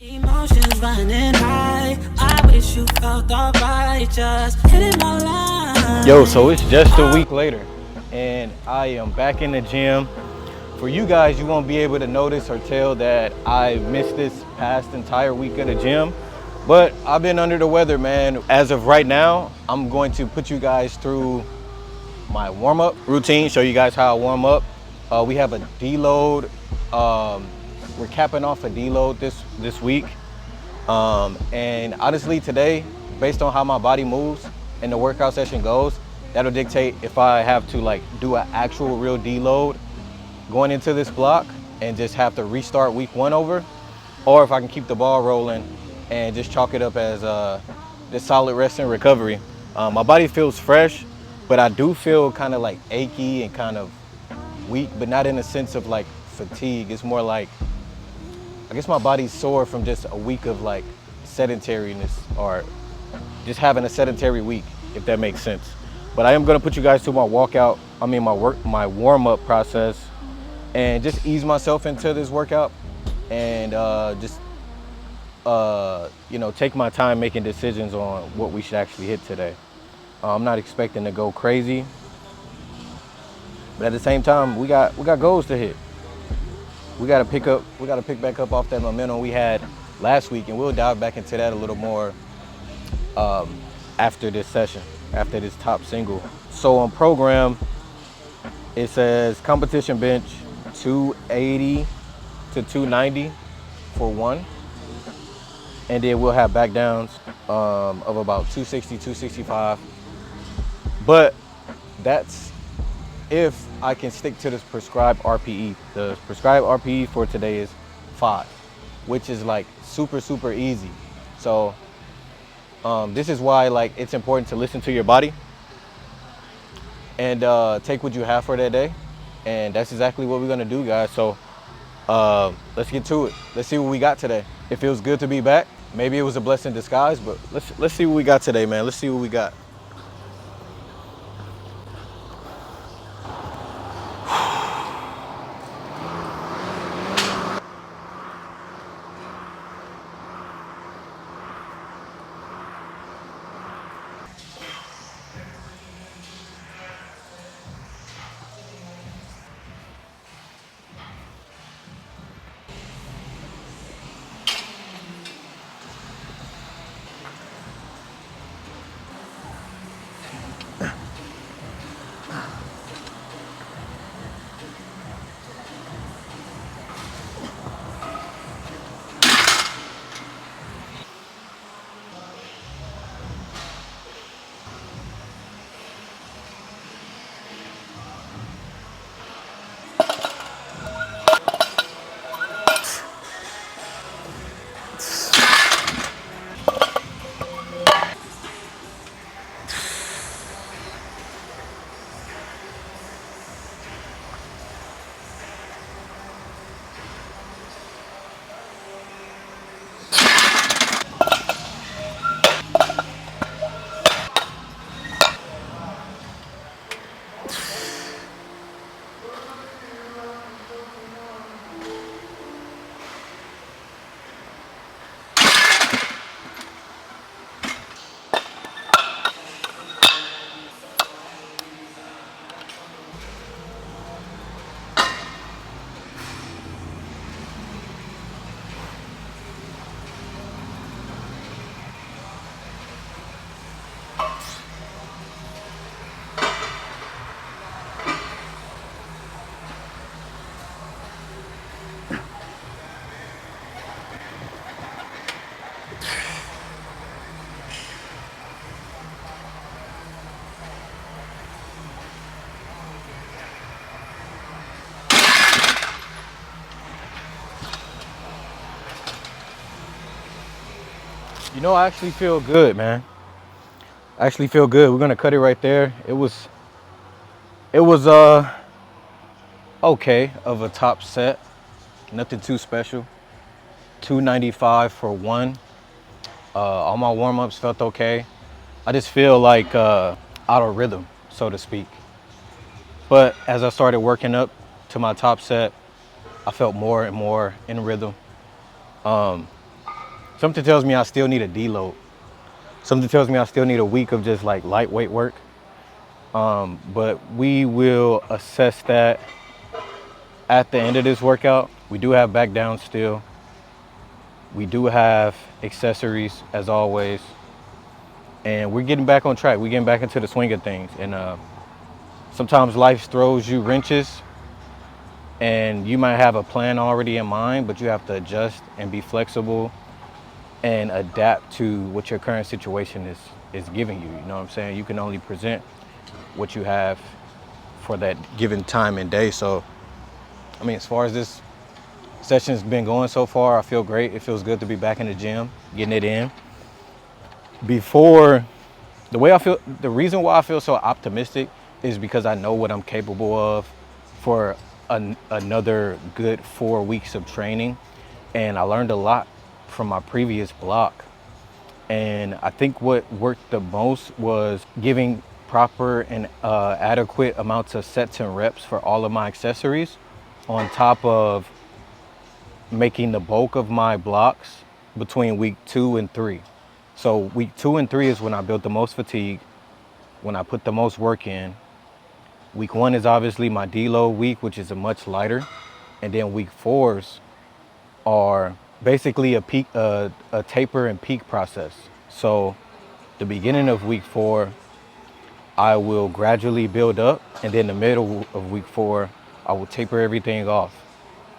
Emotions running high. I wish you felt alright. Just hitting my line. Yo, so it's just a week later, and I am back in the gym. For you guys, you won't be able to notice or tell that I missed this past entire week of the gym, but I've been under the weather, man. As of right now, I'm going to put you guys through my warm-up routine, show you guys how I warm up. We have a deload. We're capping off a deload this week. And honestly, today, based on how my body moves and the workout session goes, that'll dictate if I have to like do an actual real deload going into this block and just have to restart week one over, or if I can keep the ball rolling and just chalk it up as just solid rest and recovery. My body feels fresh, but I do feel kind of like achy and kind of weak, but not in the sense of like fatigue. It's more like, I guess my body's sore from just a week of like sedentariness or just having a sedentary week, if that makes sense. But I am gonna put you guys through my warm-up process and just ease myself into this workout and take my time making decisions on what we should actually hit today. I'm not expecting to go crazy, but at the same time, we got goals to hit. We got to pick back up off that momentum we had last week, and we'll dive back into that a little more after this session, after this top single. So on program, it says competition bench 280 to 290 for one, and then we'll have back downs of about 260, 265. But that's if I can stick to this prescribed RPE. The prescribed RPE for today is 5, which is like super, super easy. So this is why like it's important to listen to your body and take what you have for that day. And that's exactly what we're gonna do, guys. So let's get to it. Let's see what we got today. It feels good to be back. Maybe it was a blessing in disguise, but let's see what we got today, man. Let's see what we got. You know, I actually feel good, man. I actually feel good. We're gonna cut it right there. It was okay of a top set. Nothing too special. 295 for one. All my warm-ups felt okay. I just feel like out of rhythm, so to speak. But as I started working up to my top set, I felt more and more in rhythm. something tells me I still need a deload. Something tells me I still need a week of just like lightweight work. But we will assess that at the end of this workout. We do have back down still. We do have accessories as always. And we're getting back on track. We're getting back into the swing of things. And sometimes life throws you wrenches and you might have a plan already in mind, but you have to adjust and be flexible and adapt to what your current situation is giving you. You know what I'm saying? You can only present what you have for that given time and day. So, I mean, as far as this session's been going so far, I feel great. It feels good to be back in the gym, getting it in. Before, the reason why I feel so optimistic is because I know what I'm capable of for another good 4 weeks of training. And I learned a lot from my previous block. And I think what worked the most was giving proper and adequate amounts of sets and reps for all of my accessories, on top of making the bulk of my blocks between week 2 and 3. So week 2 and 3 is when I built the most fatigue, when I put the most work in. Week 1 is obviously my deload week, which is a much lighter. And then week 4s are basically a taper and peak process. So the beginning of week 4, I will gradually build up, and then the middle of week 4, I will taper everything off.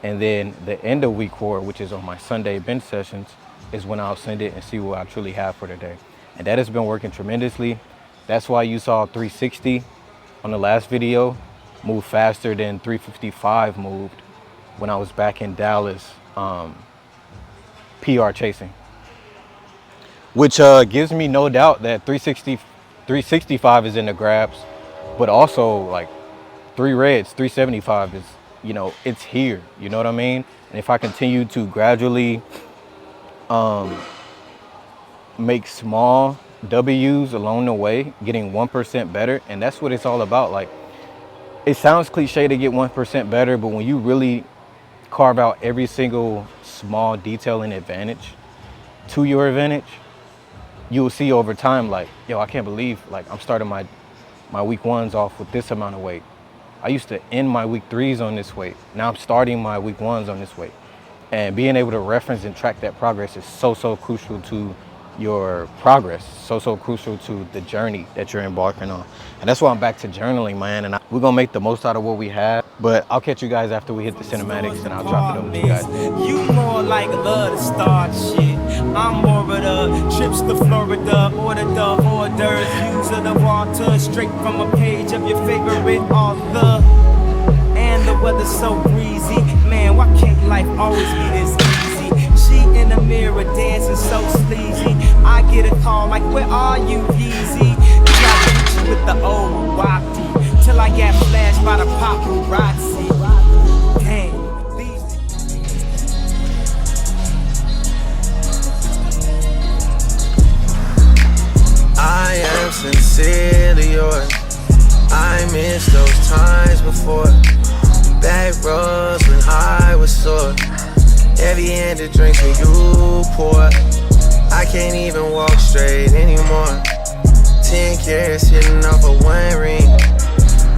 And then the end of week 4, which is on my Sunday bench sessions, is when I'll send it and see what I truly have for the day. And that has been working tremendously. That's why you saw 360 on the last video move faster than 355 moved when I was back in Dallas PR chasing. Which gives me no doubt that 365 is in the grabs, but also like 3 reds, 375 is, you know, it's here, you know what I mean? And if I continue to gradually make small W's along the way, getting 1% better, and that's what it's all about. Like, it sounds cliche to get 1% better, but when you really carve out every single small detail and advantage to your advantage, you will see over time, like, yo, I can't believe, like, I'm starting my week 1s off with this amount of weight. I used to end my week 3s on this weight. Now I'm starting my week 1s on this weight. And being able to reference and track that progress is so crucial to your progress, so crucial to the journey that you're embarking on. And that's why I'm back to journaling, man. And we're gonna make the most out of what we have. But I'll catch you guys after we hit the cinematics, and I'll drop it over to you guys. You more like love to start shit. I'm more of the trips to Florida, order the orders, use of the water straight from a page of your favorite author. And the weather's so breezy, man, why can't life always be this easy? She in the mirror dancing so sleazy. I get a call like, where are you, Yeezy? Try to hit you with the old wapty, till I get flashed by the paparazzi. Damn. I am sincerely yours. I miss those times before. Back roads when I was sore. Heavy handed drinks when you pour. I can't even walk straight anymore. 10 carats hitting off of 1 ring.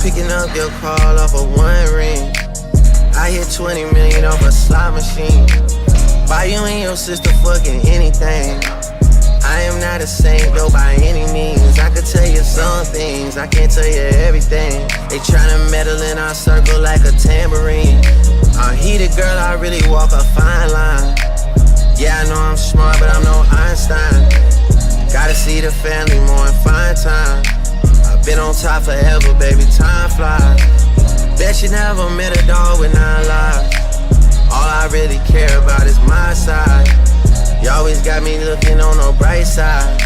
Picking up your call off of 1 ring. I hit 20 million off a slot machine. Buy you and your sister fucking anything. I am not a saint though by any means. I could tell you some things, I can't tell you everything. They tryna meddle in our circle like a tambourine. I'm heated, girl, I really walk a fine line. Yeah, I know I'm smart, but I'm no Einstein. Gotta see the family more and find time. I've been on top forever, baby, time flies. Bet you never met a dog with 9 lives. All I really care about is my side. You always got me looking on the bright side.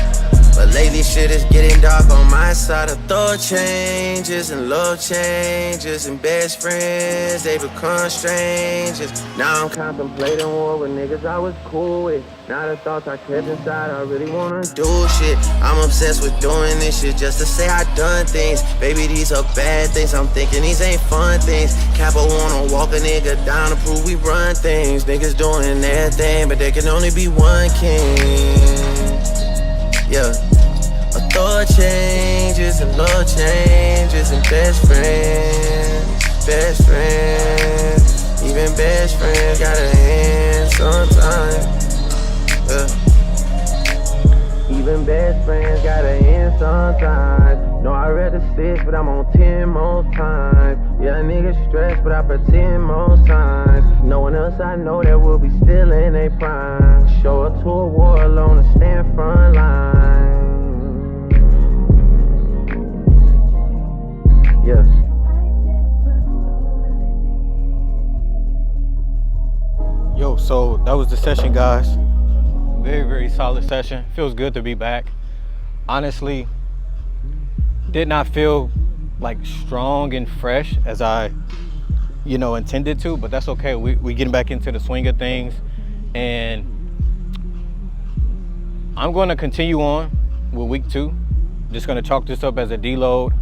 But lately shit is getting dark on my side. Of thought changes and love changes and best friends, they become strangers. Now I'm contemplating war with niggas I was cool with. Now the thoughts I kept inside, I really wanna do shit. I'm obsessed with doing this shit just to say I done things. Baby, these are bad things, I'm thinking these ain't fun things. Kappa wanna walk a nigga down to prove we run things. Niggas doing their thing, but there can only be one king. Yeah. A thought changes and love changes and best friends. Even best friends gotta end sometime. Even best friends gotta end sometimes. No, I read the 6, but I'm on 10 more times. Yeah, niggas stressed, but I pretend most times. No one else I know that will be still in their prime. Show up to a war alone and stand front line. Yeah. Yo, so that was the session, guys. Very solid session. Feels good to be back. Honestly, did not feel like strong and fresh as I intended to, but that's okay. We getting back into the swing of things, and I'm going to continue on with week 2. Just going to chalk this up as a deload,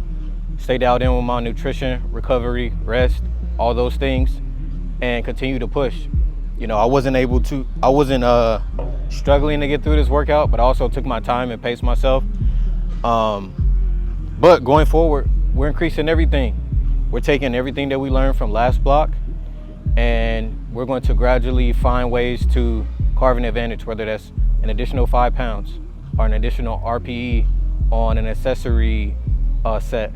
stay dialed in with my nutrition, recovery, rest, all those things, and continue to push. I wasn't struggling to get through this workout, but I also took my time and paced myself. But going forward, we're increasing everything. We're taking everything that we learned from last block, and we're going to gradually find ways to carve an advantage, whether that's an additional 5 pounds or an additional RPE on an accessory set.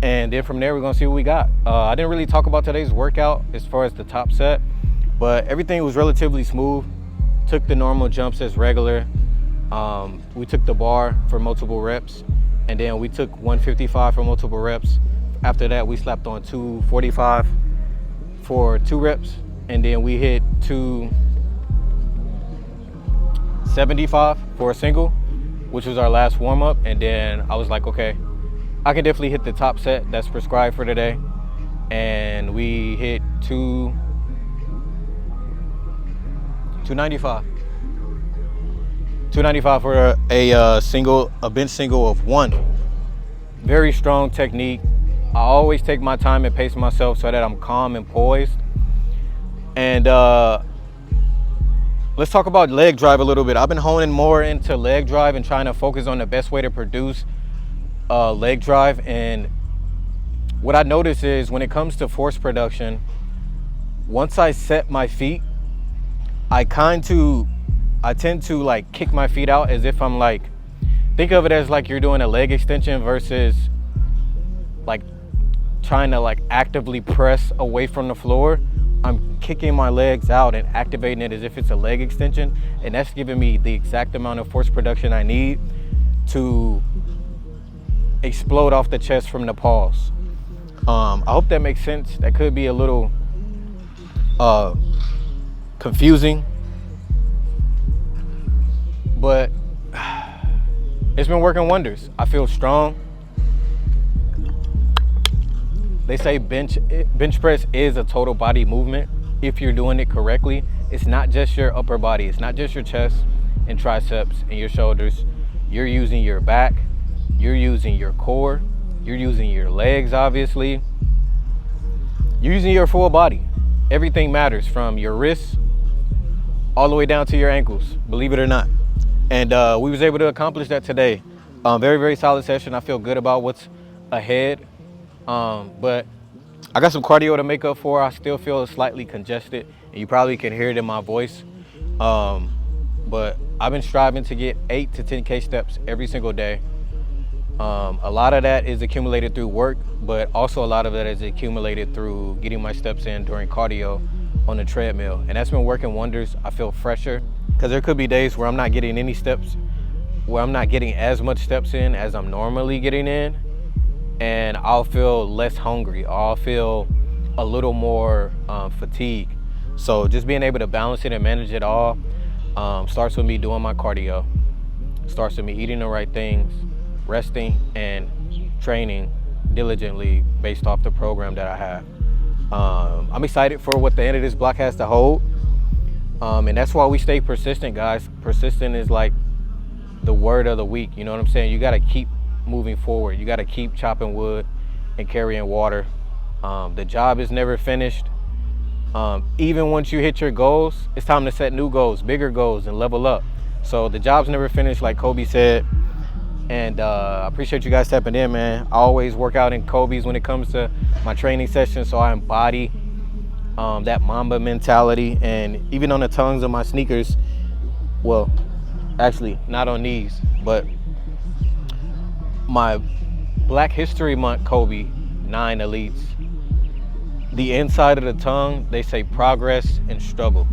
And then from there, we're gonna see what we got. I didn't really talk about today's workout as far as the top set, but everything was relatively smooth. Took the normal jumps as regular. We took the bar for multiple reps, and then we took 155 for multiple reps. After that, we slapped on 245 for 2 reps, and then we hit 275 for a single, which was our last warm up. And then I was like, okay, I can definitely hit the top set that's prescribed for today. And we hit 295. 295 for a bench single of 1. Very strong technique. I always take my time and pace myself so that I'm calm and poised. And let's talk about leg drive a little bit. I've been honing more into leg drive and trying to focus on the best way to produce leg drive. And what I notice is when it comes to force production, once I set my feet, I tend to like kick my feet out as if I'm like, think of it as like you're doing a leg extension versus like trying to like actively press away from the floor. I'm kicking my legs out and activating it as if it's a leg extension, and that's giving me the exact amount of force production I need to explode off the chest from the pause. I hope that makes sense. That could be a little confusing, but it's been working wonders. I feel strong. They say bench press is a total body movement if you're doing it correctly. It's not just your upper body. It's not just your chest and triceps and your shoulders. You're using your back. You're using your core. You're using your legs, obviously. You're using your full body. Everything matters, from your wrists all the way down to your ankles, believe it or not. And we was able to accomplish that today. Very, very solid session. I feel good about what's ahead. But I got some cardio to make up for. I still feel slightly congested, and you probably can hear it in my voice. But I've been striving to get 8 to 10K steps every single day. A lot of that is accumulated through work, but also a lot of that is accumulated through getting my steps in during cardio on the treadmill. And that's been working wonders. I feel fresher, because there could be days where I'm not getting any steps, where I'm not getting as much steps in as I'm normally getting in. And I'll feel less hungry. I'll feel a little more fatigued. So just being able to balance it and manage it all. Starts with me doing my cardio. Starts with me eating the right things, resting, and training diligently based off the program that I have. I'm excited for what the end of this block has to hold. And that's why we stay persistent, guys. Persistent is like the word of the week. You know what I'm saying? You got to keep moving forward. You got to keep chopping wood and carrying water. The job is never finished. Even once you hit your goals, it's time to set new goals, bigger goals, and level up. So the job's never finished, like Kobe said. And I appreciate you guys stepping in, man. I always work out in Kobe's when it comes to my training session, so I embody that Mamba mentality. And even on the tongues of my sneakers, well, actually not on these, but my Black History Month Kobe 9 Elites, the inside of the tongue, they say progress and struggle.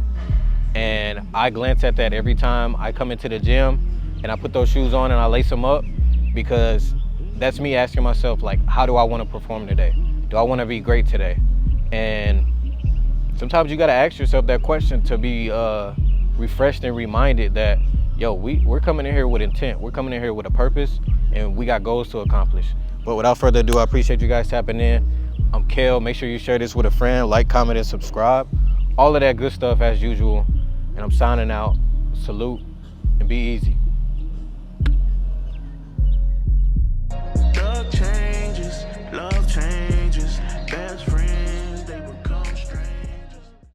And I glance at that every time I come into the gym and I put those shoes on and I lace them up, because that's me asking myself, like, how do I want to perform today? Do I want to be great today? And sometimes you got to ask yourself that question to be refreshed and reminded that, yo, we're coming in here with intent. We're coming in here with a purpose, and we got goals to accomplish. But without further ado, I appreciate you guys tapping in. I'm Kel. Make sure you share this with a friend, like, comment, and subscribe. All of that good stuff as usual. And I'm signing out. Salute and be easy.